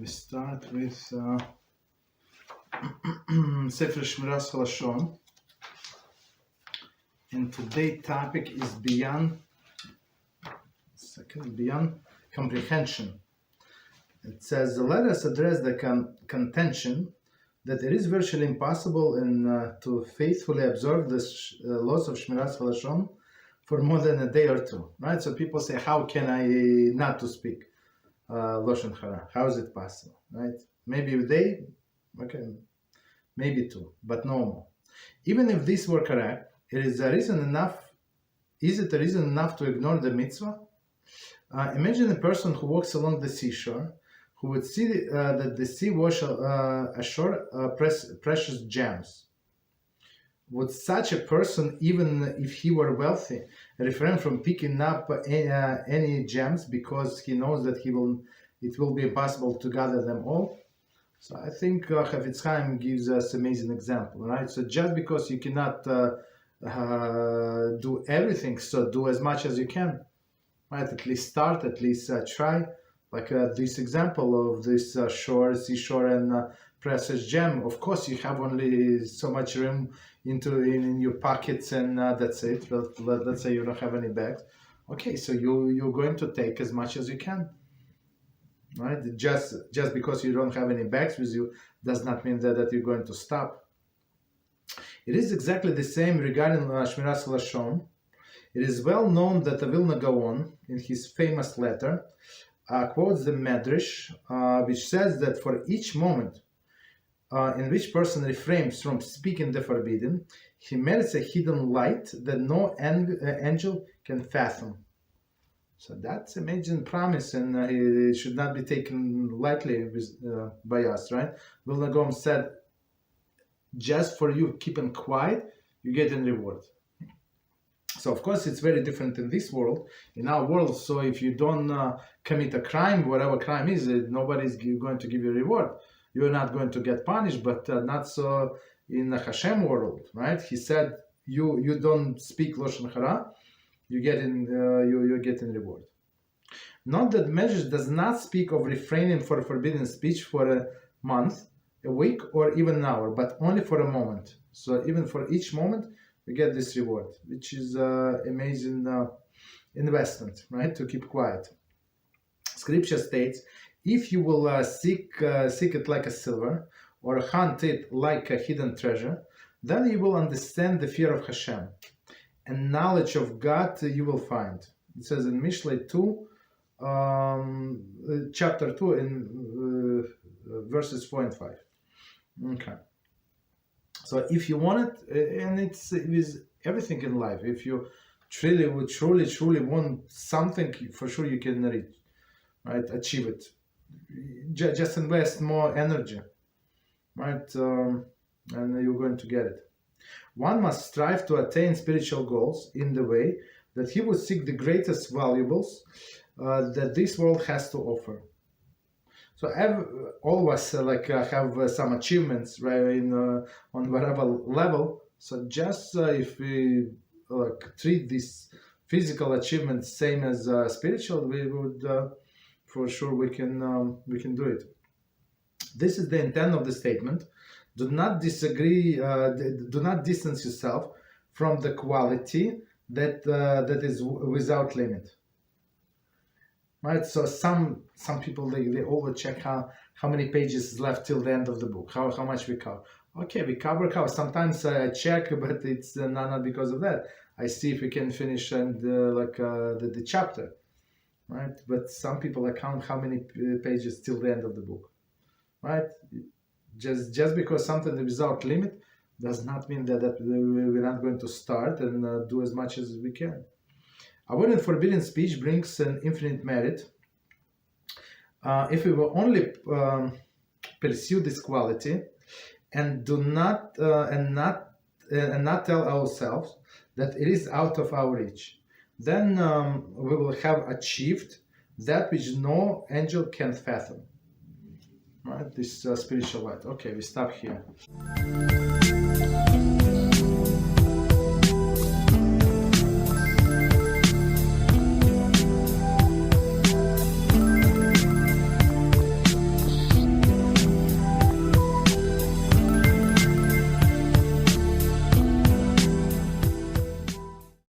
start with Sefer Shmiras Haloshon, and today's topic is beyond comprehension. It says, let us address the contention that it is virtually impossible to faithfully observe the laws of Shmiras Haloshon for more than a day or two, right? So people say, how can I not to speak Lashon Hara? How is it possible, right? Maybe a day, okay, maybe two, but no more. Even if this were correct, is it a reason enough to ignore the mitzvah? Imagine a person who walks along the seashore, who would see that the sea wash ashore precious gems. Would such a person, even if he were wealthy, refrain from picking up any gems because he knows that it will be impossible to gather them all? So I think Chofetz Chaim gives us an amazing example, right? So just because you cannot do everything, so do as much as you can, right? At least start, at least try. Like this example of this seashore and precious gem. Of course, you have only so much room in your pockets, and that's it. Let's say you don't have any bags. Okay, so you're going to take as much as you can, right? Just because you don't have any bags with you does not mean that you're going to stop. It is exactly the same regarding Shmiras Haloshon. It is well known that the Vilna Gaon, in his famous letter, quotes the Medrash, which says that for each moment in which person refrains from speaking the forbidden, he merits a hidden light that no angel can fathom. So that's an amazing promise, and it should not be taken lightly by us, right? Vilna Gaon said, just for you keeping quiet, you get a reward. So of course it's very different in this world, in our world. So if you don't commit a crime, whatever crime is, nobody's going to give you a reward. You're not going to get punished, but not so in the Hashem world, right? He said, you don't speak Lashon Hara, you're getting reward. Not that Medrash does not speak of refraining for forbidden speech for a month, a week, or even an hour, but only for a moment. So even for each moment, we get this reward, which is amazing investment, right? To keep quiet. Scripture states, if you will seek it like a silver, or hunt it like a hidden treasure, then you will understand the fear of Hashem, and knowledge of God you will find. It says in Mishlei 2, chapter 2, in verses 4 and 5. Okay. So if you want it, and it's with everything in life, if you truly want something, for sure you can reach, right? Achieve it. Just invest more energy, right? And you're going to get it. One must strive to attain spiritual goals in the way that he would seek the greatest valuables that this world has to offer. So all of us have some achievements, right, on whatever level. So just if we treat these physical achievements same as spiritual, we would for sure we can do it. This is the intent of the statement. Do not disagree. Do not distance yourself from the quality that is without limit. Right, so some people they always check how many pages is left till the end of the book, how much we cover. Okay, we cover. Sometimes I check, but it's not because of that. I see if we can finish the chapter, right? But some people count how many pages till the end of the book, right? Just because something is without limit does not mean that we're not going to start and do as much as we can. Avoiding forbidden speech brings an infinite merit. If we will only pursue this quality and not tell ourselves that it is out of our reach, then we will have achieved that which no angel can fathom. Right? This spiritual light. Okay, we stop here.